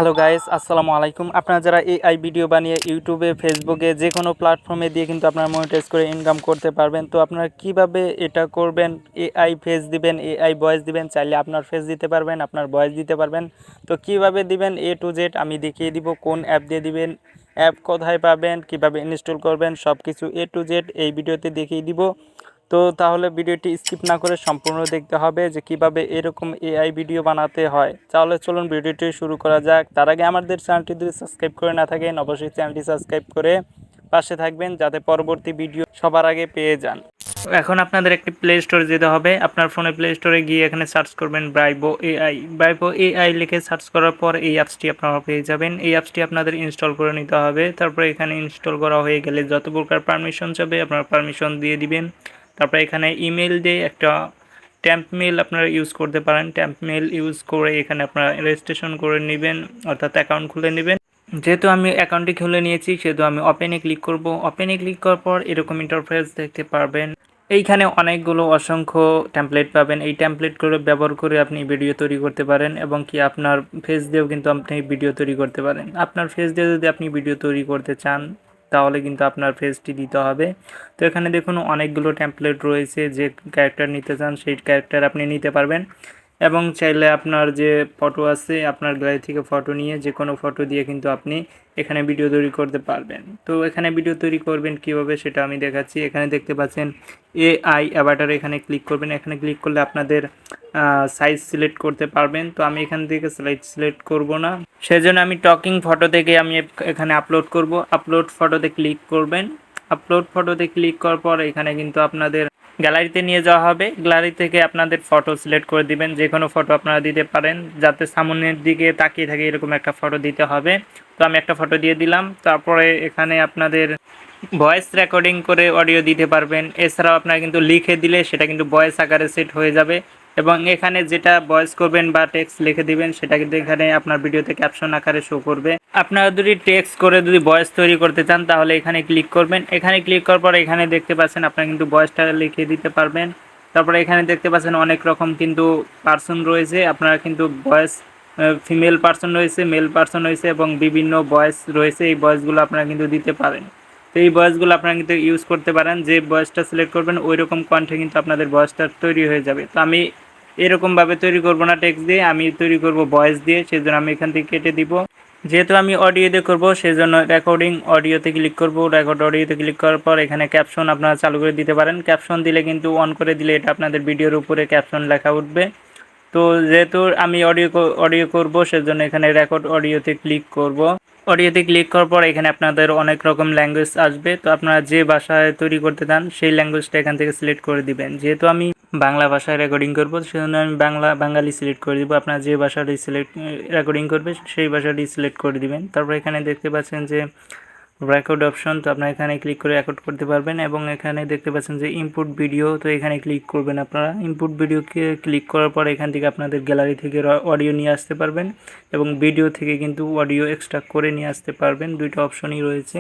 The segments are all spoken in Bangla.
হ্যালো গাইস, আসসালামু আলাইকুম। আপনারা যারা এআই ভিডিও বানিয়ে ইউটিউবে, ফেসবুকে যে কোনো প্ল্যাটফর্মে দিয়ে কিন্তু আপনারা মনিটাইজ করে ইনকাম করতে পারবেন। তো আপনারা কিভাবে এটা করবেন? এআই ফেস দিবেন, এআই ভয়েস দিবেন, চাইলে আপনার ফেস দিতে পারবেন, আপনার ভয়েস দিতে পারবেন। তো কিভাবে দিবেন এ টু জেড আমি দেখিয়ে দিব। কোন অ্যাপ দিয়ে দিবেন, অ্যাপ কোথায় পাবেন, কিভাবে ইনস্টল করবেন, সব কিছু এ টু জেড এই ভিডিওতে দেখিয়ে দিব। তো তাহলে ভিডিওটি স্কিপ না করে সম্পূর্ণ দেখতে হবে যে কিভাবে এরকম এআই ভিডিও বানাতে হয়। তাহলে চলুন ভিডিওটি শুরু করা যাক। তার আগে আমাদের চ্যানেলটি যদি সাবস্ক্রাইব করে না থাকেন, অবশ্যই চ্যানেলটি সাবস্ক্রাইব করে পাশে থাকবেন যাতে পরবর্তী ভিডিও সবার আগে পেয়ে যান। এখন আপনাদের একটি প্লে স্টোরে যেতে হবে। আপনার ফোনে প্লে স্টোরে গিয়ে এখানে সার্চ করবেন ব্রাইভো এআই লিখে সার্চ করার পর এই অ্যাপসটি আপনারা পেয়ে যাবেন। এই অ্যাপসটি আপনাদের ইনস্টল করে নিতে হবে। তারপরে এখানে ইনস্টল করা হয়ে গেলে যত প্রকার পারমিশন চাবে আপনারা পারমিশন দিয়ে দিবেন। তারপরে এখানে ইমেল দিয়ে একটা ট্যাম্প মেল আপনারা ইউজ করতে পারেন। ট্যাম্প মেল ইউজ করে এখানে আপনারা রেজিস্ট্রেশন করে নেবেন, অর্থাৎ অ্যাকাউন্ট খুলে নেবেন। যেহেতু আমি অ্যাকাউন্টটি খুলে নিয়েছি সেহেতু আমি ওপেনে ক্লিক করব। ওপেনে ক্লিক করার পর এরকম ইন্টারফেস দেখতে পারবেন। এইখানে অনেকগুলো অসংখ্য টেমপ্লেট পাবেন। এই টেমপ্লেটগুলো ব্যবহার করে আপনি ভিডিও তৈরি করতে পারেন এবং কি আপনার ফেস দিয়েও কিন্তু আপনি ভিডিও তৈরি করতে পারেন। আপনার ফেস দিয়ে যদি আপনি ভিডিও তৈরি করতে চান তাহলে কিন্তু আপনার ফেসটি দিতে হবে। তো এখানে দেখুন অনেকগুলো টেমপ্লেট রয়েছে, যে ক্যারেক্টার নিতে চান সেই ক্যারেক্টার আপনি নিতে পারবেন এবং চাইলে আপনার যে ফটো আছে আপনার গ্যালারি থেকে ফটো নিয়ে যে কোনো ফটো দিয়ে কিন্তু আপনি এখানে ভিডিও তৈরি করতে পারবেন। তো এখানে ভিডিও তৈরি করবেন কিভাবে সেটা আমি দেখাচ্ছি। এখানে দেখতে পাচ্ছেন এআই অ্যাভাটার, এখানে ক্লিক করবেন। এখানে ক্লিক করলে আপনাদের সাইজ সিলেক্ট করতে পারবেন। তো আমি এখান থেকে সাইজ সিলেক্ট করব না, সেজন্য আমি টকিং ফটো থেকে আমি এখানে আপলোড করব। আপলোড ফটোতে ক্লিক করবেন। আপলোড ফটোতে ক্লিক করার পর এখানে কিন্তু আপনাদের গ্যালারিতে নিয়ে যাওয়া হবে। গ্যালারি থেকে আপনাদের ফটো সিলেক্ট করে দিবেন, যে কোনো ফটো আপনারা দিতে পারেন, যাতে সামনের দিকে তাকিয়ে থাকে এরকম একটা ফটো দিতে হবে। তো আমি একটা ফটো দিয়ে দিলাম। তারপরে এখানে আপনাদের ভয়েস রেকর্ডিং করে অডিও দিতে পারবেন। এছাড়াও আপনারা কিন্তু লিখে দিলে সেটা কিন্তু ভয়েস আকারে সেট হয়ে যাবে এবং এখানে যেটা ভয়েস করবেন বা টেক্সট লিখে দিবেন সেটা কিন্তু এখানে আপনার ভিডিওতে ক্যাপশন আকারে শো করবে। আপনারা যদি টেক্সট করে যদি ভয়েস তৈরি করতে চান তাহলে এখানে ক্লিক করবেন। এখানে ক্লিক করার পর এখানে দেখতে পাচ্ছেন আপনারা কিন্তু ভয়েসটা লিখে দিতে পারবেন। তারপরে এখানে দেখতে পাচ্ছেন অনেক রকম কিন্তু পার্সন রয়েছে। আপনারা কিন্তু ভয়েস ফিমেল পার্সন রয়েছে, মেল পার্সন রয়েছে এবং বিভিন্ন ভয়েস রয়েছে। এই ভয়েসগুলো আপনারা কিন্তু দিতে পারেন। তো এই ভয়েসগুলো আপনারা কিন্তু ইউজ করতে পারেন। যে ভয়েসটা সিলেক্ট করবেন ওই রকম কণ্ঠে কিন্তু আপনাদের ভয়েসটা তৈরি হয়ে যাবে। তো আমি এরকমভাবে তৈরি করব না টেক্সট দিয়ে, আমি তৈরি করব ভয়েস দিয়ে, সেজন্য আমি এখান থেকে কেটে দিব। যেহেতু আমি অডিও দিয়ে করবো সেজন্য রেকর্ডিং অডিওতে ক্লিক করব। রেকর্ড অডিওতে ক্লিক করার পর এখানে ক্যাপশন আপনারা চালু করে দিতে পারেন। ক্যাপশন দিলে কিন্তু অন করে দিলে এটা আপনাদের ভিডিওর উপরে ক্যাপশন লেখা উঠবে। তো যেহেতু আমি অডিও করব সেজন্য এখানে রেকর্ড অডিওতে ক্লিক করব। অডিওতে ক্লিক করার পর এখানে আপনাদের অনেক রকম ল্যাঙ্গুয়েজ আসবে। তো আপনারা যে ভাষায় তৈরি করতে চান সেই ল্যাঙ্গুয়েজটা এখান থেকে সিলেক্ট করে দিবেন। যেহেতু আমি বাংলা ভাষায় রেকর্ডিং করব সেজন্য আমি বাঙালি সিলেক্ট করে দিব। আপনারা যে ভাষাটি রেকর্ডিং করবে সেই ভাষাটি সিলেক্ট করে দিবেন। তারপর এখানে দেখতে পাচ্ছেন যে রেকর্ড অপশন, তো আপনারা এখানে ক্লিক করে রেকর্ড করতে পারবেন এবং এখানে দেখতে পাচ্ছেন যে ইনপুট ভিডিও, তো এখানে ক্লিক করবেন। আপনারা ইনপুট ভিডিওকে ক্লিক করার পর এখান থেকে আপনাদের গ্যালারি থেকে অডিও নিয়ে আসতে পারবেন এবং ভিডিও থেকে কিন্তু অডিও এক্সট্রাক্ট করে নিয়ে আসতে পারবেন। দুইটা অপশনই রয়েছে।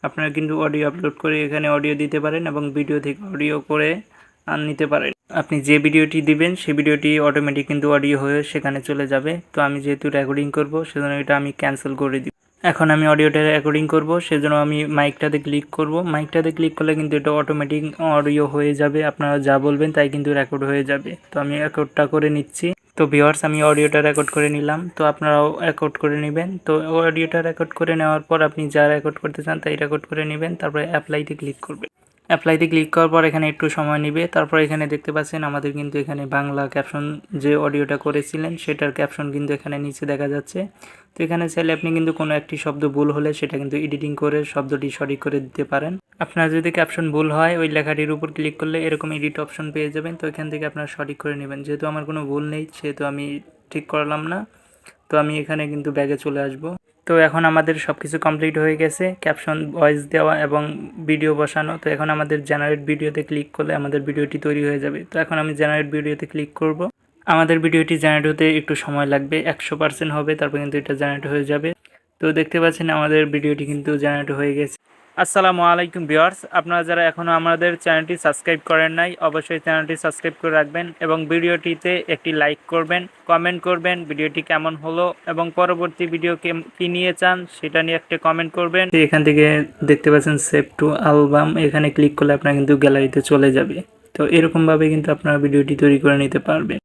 আপনারা কিন্তু অডিও আপলোড করে এখানে অডিও দিতে পারেন এবং ভিডিও থেকে অডিও করে নিতে পারেন। আপনি যে ভিডিওটি দিবেন সেই ভিডিওটি অটোমেটিক কিন্তু অডিও হয়ে সেখানে চলে যাবে। তো আমি যেহেতু রেকর্ডিং করব সেজন্য এটা আমি ক্যান্সেল করে দিব। এখন আমি অডিওটা রেকর্ডিং করব সেজন্য আমি মাইকটাতে ক্লিক করব। মাইকটাতে ক্লিক করলে কিন্তু এটা অটোমেটিক অডিও হয়ে যাবে। আপনারা যা বলবেন তাই কিন্তু রেকর্ড হয়ে যাবে। তো আমি রেকর্ডটা করে নিচ্ছি। তো ভিউয়ার্স, আমি অডিওটা রেকর্ড করে নিলাম। তো আপনারাও রেকর্ড করে নেবেন। তো অডিওটা রেকর্ড করে নেওয়ার পর আপনি যা রেকর্ড করতে চান তাই রেকর্ড করে নেবেন। তারপরে অ্যাপ্লাইতে ক্লিক করবেন। অ্যাপ্লাইতে ক্লিক করার পর এখানে একটু সময় নেবে। তারপর এখানে দেখতে পাচ্ছেন আমাদের কিন্তু এখানে বাংলা ক্যাপশন, যে অডিওটা করেছিলেন সেটার ক্যাপশন কিন্তু এখানে নিচে দেখা যাচ্ছে। তো এখানে চাইলে আপনি কিন্তু কোনো একটি শব্দ ভুল হলে সেটা কিন্তু এডিটিং করে শব্দটি সঠিক করে দিতে পারেন। আপনার যদি ক্যাপশন ভুল হয় ওই লেখাটির উপর ক্লিক করলে এরকম এডিট অপশন পেয়ে যাবেন। তো এখান থেকে আপনারা সঠিক করে নেবেন। যেহেতু আমার কোনো ভুল নেই সেহেতু আমি ঠিক করলাম না। তো আমি এখানে কিন্তু ব্যাগে চলে আসব। তো এখন আমাদের সব কিছু কমপ্লিট হয়ে গেছে, ক্যাপশন, ভয়েস দেওয়া এবং ভিডিও বসানো। তো এখন আমাদের জেনারেট ভিডিওতে ক্লিক করলে আমাদের ভিডিওটি তৈরি হয়ে যাবে। তো এখন আমি জেনারেট ভিডিওতে ক্লিক করব। আমাদের ভিডিওটি জেনারেট হতে একটু সময় লাগবে, 100% হবে, তারপর কিন্তু এটা জেনারেট হয়ে যাবে। তো দেখতে পাচ্ছেন আমাদের ভিডিওটি কিন্তু জেনারেট হয়ে গেছে। আসসালামু আলাইকুম ভিউয়ার্স, আপনারা যারা এখনও আমাদের চ্যানেলটি সাবস্ক্রাইব করেন নাই অবশ্যই চ্যানেলটি সাবস্ক্রাইব করে রাখবেন এবং ভিডিওটিতে একটি লাইক করবেন, কমেন্ট করবেন ভিডিওটি কেমন হলো এবং পরবর্তী ভিডিও কি নিয়ে চান সেটা নিয়ে একটা কমেন্ট করবেন। এখান থেকে দেখতে পাচ্ছেন সেভ টু অ্যালবাম, এখানে ক্লিক করলে আপনারা কিন্তু গ্যালারিতে চলে যাবে। তো এরকমভাবে কিন্তু আপনারা ভিডিওটি তৈরি করে নিতে পারবেন।